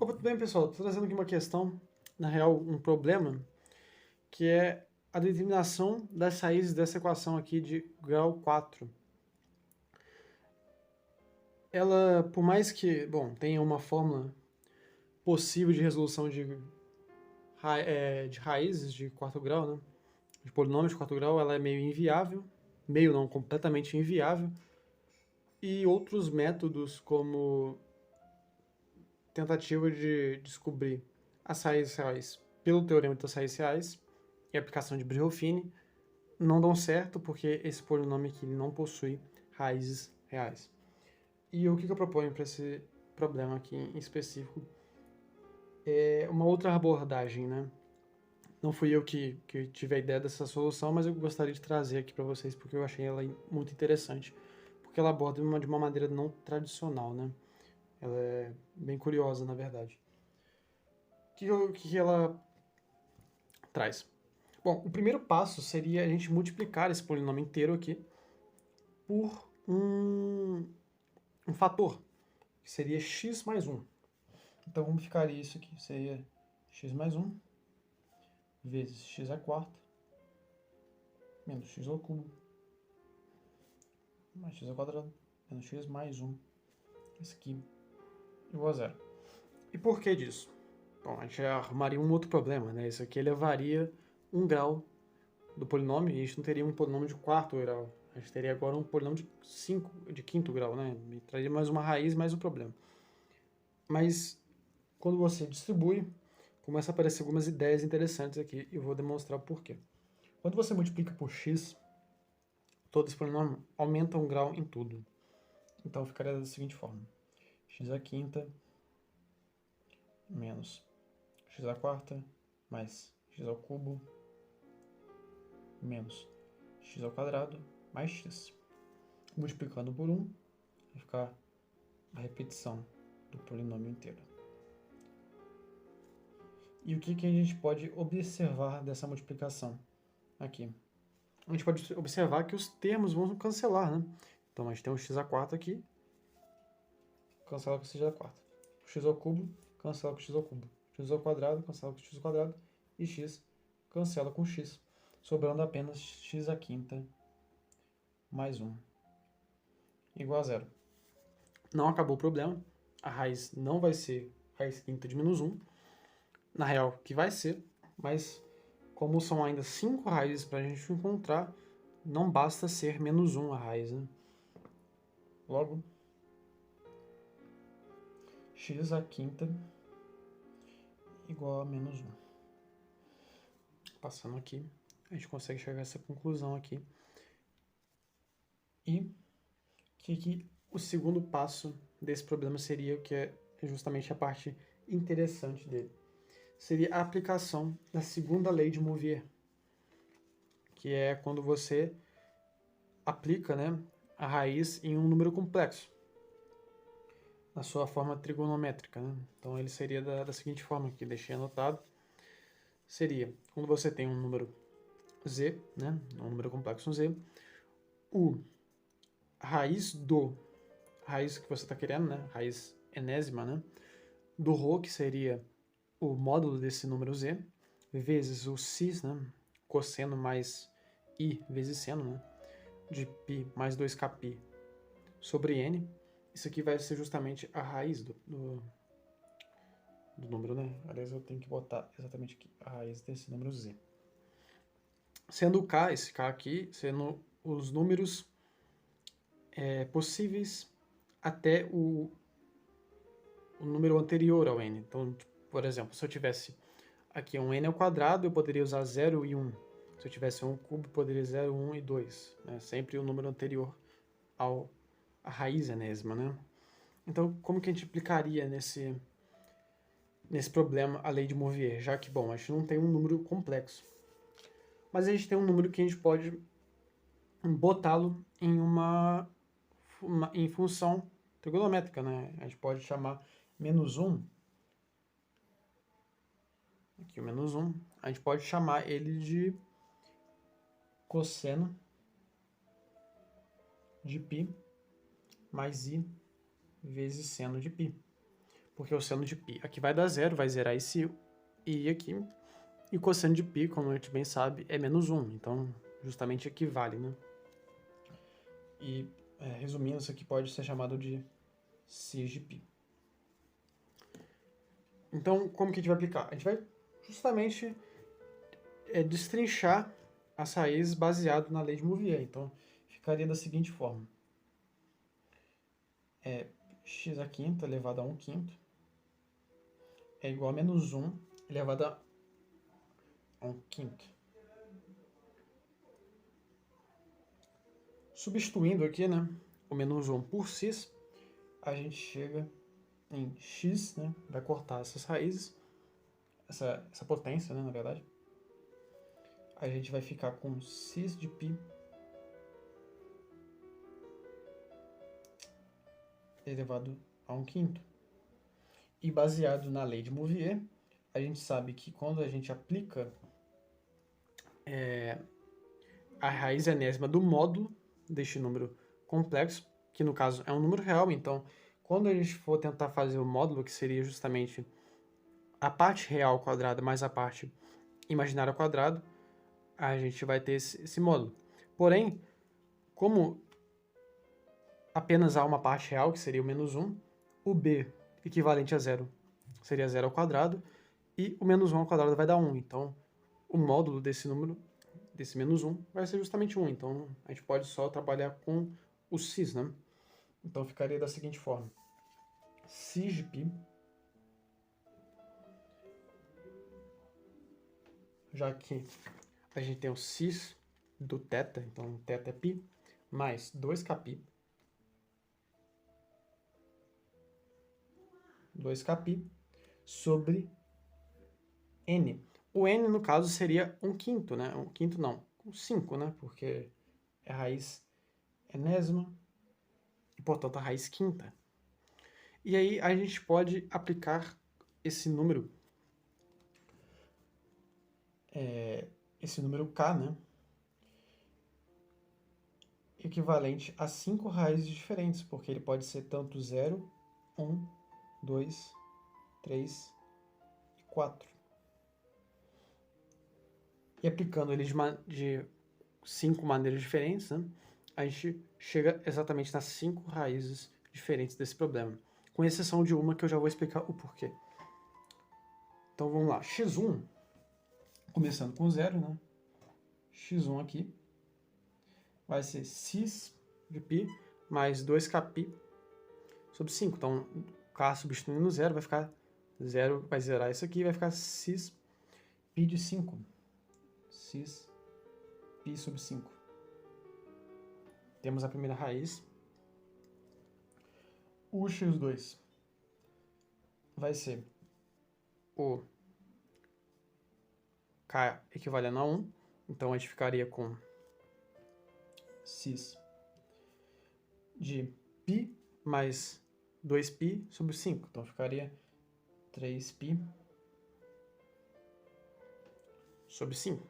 Opa, tudo bem, pessoal? Estou trazendo aqui uma questão, na real, um problema, que é a determinação das raízes dessa equação aqui de grau 4. Ela, por mais que, bom, tenha uma fórmula possível de resolução de raízes de quarto grau, né? De polinômios de quarto grau, ela é meio inviável, meio não, completamente inviável, e outros métodos, como tentativa de descobrir as raízes reais pelo teorema das raízes reais e aplicação de Brillouin não dão certo porque esse polinômio aqui não possui raízes reais. E o que eu proponho para esse problema aqui em específico é uma outra abordagem, né? Não fui eu que tive a ideia dessa solução, mas eu gostaria de trazer aqui para vocês porque eu achei ela muito interessante, porque ela aborda de uma maneira não tradicional, né? Ela é bem curiosa, na verdade. O que ela traz? Bom, o primeiro passo seria a gente multiplicar esse polinômio inteiro aqui por um fator, que seria x mais 1. Então, como ficaria isso aqui? Seria x mais 1 vezes x à quarta menos x ao cubo mais x ao quadrado menos x mais 1. Isso aqui igual a zero. E por que disso? Bom, a gente já arrumaria um outro problema, né? Isso aqui elevaria um grau do polinômio e a gente não teria um polinômio de quarto grau. A gente teria agora um polinômio de quinto grau, né? E traria mais uma raiz, mais um problema. Mas quando você distribui, começa a aparecer algumas ideias interessantes aqui e eu vou demonstrar o porquê. Quando você multiplica por x, todo esse polinômio aumenta um grau em tudo. Então ficaria da seguinte forma: x à quinta menos x à quarta mais x ao cubo menos x ao quadrado mais x. Multiplicando por 1, vai ficar a repetição do polinômio inteiro. E o que a gente pode observar dessa multiplicação aqui? A gente pode observar que os termos vão cancelar, né? Então a gente tem o x à quarta aqui, cancela com o x à quarta. O x ao cubo, cancela com o x ao cubo. X ao quadrado, cancela com o x ao quadrado. E x, cancela com x. Sobrando apenas x à quinta mais 1 igual a zero. Não acabou o problema. A raiz não vai ser raiz quinta de menos 1. Na real, que vai ser, mas como são ainda 5 raízes para a gente encontrar, não basta ser menos 1 a raiz, né? Logo, x à quinta igual a menos 1. Passando aqui, a gente consegue chegar a essa conclusão aqui. E que o segundo passo desse problema seria o que é justamente a parte interessante dele. Seria a aplicação da segunda lei de Movier, que é quando você aplica, né, a raiz em um número complexo, na sua forma trigonométrica, né? Então ele seria da seguinte forma, que deixei anotado, seria quando você tem um número z, né, um número complexo z, a raiz que você está querendo, né, raiz enésima, né, do ρ, que seria o módulo desse número z, vezes o cis, né, cosseno mais i vezes seno, né, de π mais 2kπ sobre n. Isso aqui vai ser justamente a raiz do número, né? Aliás, eu tenho que botar exatamente aqui a raiz desse número z. Sendo o k, esse k aqui, sendo os números possíveis até o número anterior ao n. Então, por exemplo, se eu tivesse aqui um n ao quadrado, eu poderia usar 0 e 1. Se eu tivesse um cubo, eu poderia 0, 1 e 2. Né? Sempre o número anterior à raiz enésima, né? Então, como que a gente aplicaria nesse problema a lei de Movier? Já que, bom, a gente não tem um número complexo. Mas a gente tem um número que a gente pode botá-lo em função trigonométrica, né? A gente pode chamar menos 1, aqui o menos 1, a gente pode chamar ele de cosseno de π mais i vezes seno de π. porque o seno de π aqui vai dar zero, vai zerar esse i aqui, e o cosseno de π, como a gente bem sabe, é menos 1, então justamente equivale, né? E, resumindo, isso aqui pode ser chamado de cis de π. Então, como que a gente vai aplicar? A gente vai justamente destrinchar as raízes baseado na lei de Moivre. Então, ficaria da seguinte forma. X à quinta elevado a 1 quinto é igual a menos 1 elevado a 1 quinto. Substituindo aqui, né, o menos 1 por cis, a gente chega em x, né, vai cortar essas raízes, essa potência, né, na verdade. A gente vai ficar com cis de π elevado a 1 quinto. E baseado na lei de Moivre, a gente sabe que quando a gente aplica a raiz enésima do módulo deste número complexo, que no caso é um número real, então quando a gente for tentar fazer o módulo, que seria justamente a parte real quadrada mais a parte imaginária ao quadrado, a gente vai ter esse módulo. Porém, como apenas há uma parte real, que seria o menos 1, o b equivalente a zero seria 0 ao quadrado, e o menos 1 ao quadrado vai dar 1. Então, o módulo desse número, desse menos 1, vai ser justamente 1. Então, a gente pode só trabalhar com o cis, né? Então, ficaria da seguinte forma. Cis de π, já que a gente tem o cis do θ, então θ é π, mais 2kπ, 2kπ sobre n. O n, no caso, seria 1 quinto, né? 1 quinto não, 5, né? Porque é a raiz enésima e, portanto, a raiz quinta. E aí a gente pode aplicar esse número k, né? Equivalente a 5 raízes diferentes, porque ele pode ser tanto 0, 1, 2, 3 e 4. E aplicando ele de 5 maneiras diferentes, né, a gente chega exatamente nas 5 raízes diferentes desse problema, com exceção de uma que eu já vou explicar o porquê. Então vamos lá, x1, começando com 0, né? x1 aqui vai ser cis de π mais 2kπ sobre 5. Então, k substituindo 0 vai ficar 0, vai zerar isso aqui, vai ficar cis π de 5. Cis π sobre 5. Temos a primeira raiz. O x2 vai ser o k equivalendo a 1. Então, a gente ficaria com cis de π mais 2π sobre 5. Então, ficaria 3π sobre 5.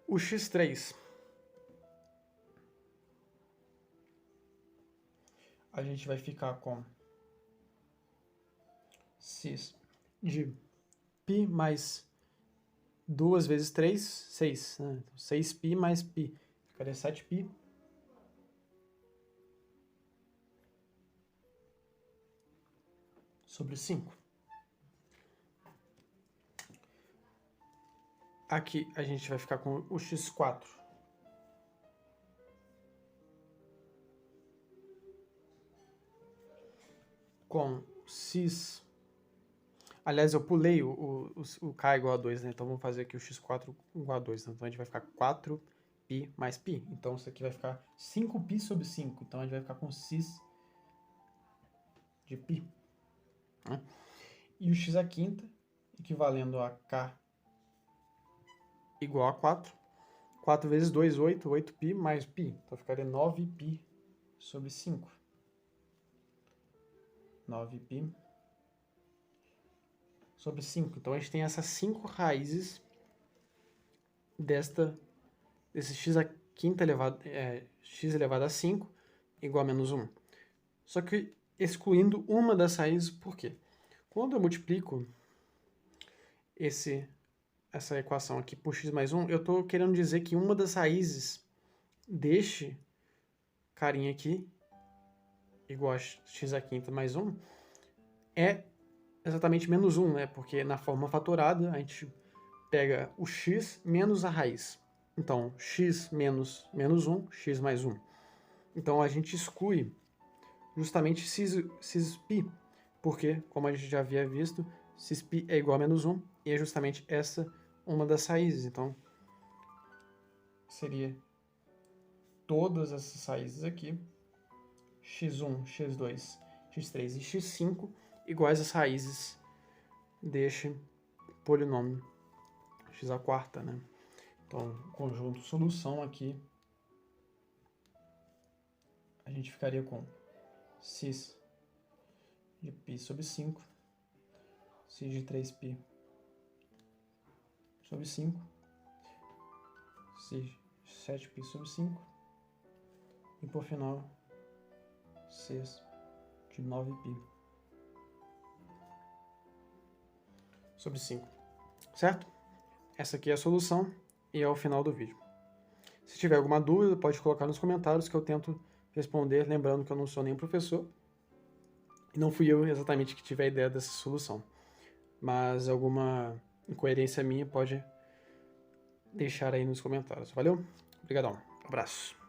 O x3, a gente vai ficar com cis de π mais 2 vezes 3, 6. Né? Então, 6π mais π. Ficaria 7π. Sobre 5. Aqui a gente vai ficar com o x4. Com cis... Aliás, eu pulei o k igual a 2, né? Então vamos fazer aqui o x4 igual a 2. Né? Então a gente vai ficar 4π mais π. Então isso aqui vai ficar 5π sobre 5. Então a gente vai ficar com cis de π. Né? E o x à quinta, equivalendo a k igual a 4. 4 vezes 2, 8. 8π mais π. Então ficaria 9π sobre 5. 9π sobre 5. Então a gente tem essas 5 raízes desse x à quinta elevado, x elevado a 5 igual a menos 1. Só que excluindo uma das raízes. Por quê? Quando eu multiplico essa equação aqui por x mais 1, eu estou querendo dizer que uma das raízes deste carinha aqui, igual a x à quinta mais 1, é exatamente menos 1, né? Porque na forma fatorada a gente pega o x menos a raiz. Então, x menos menos 1, x mais 1. Então, a gente exclui justamente cisπ, porque, como a gente já havia visto, cisπ é igual a menos 1, e é justamente essa uma das raízes. Então, seria todas essas raízes aqui, x1, x2, x3 e x5, iguais às raízes deste polinômio x à quarta, né? Então, conjunto solução aqui, a gente ficaria com cis de π sobre 5, cis de 3π sobre 5, cis de 7π sobre 5, e por final, cis de 9π sobre 5, certo? Essa aqui é a solução e é o final do vídeo. Se tiver alguma dúvida, pode colocar nos comentários que eu tento responder, lembrando que eu não sou nem professor e não fui eu exatamente que tive a ideia dessa solução. Mas alguma incoerência minha pode deixar aí nos comentários. Valeu? Obrigadão. Abraço.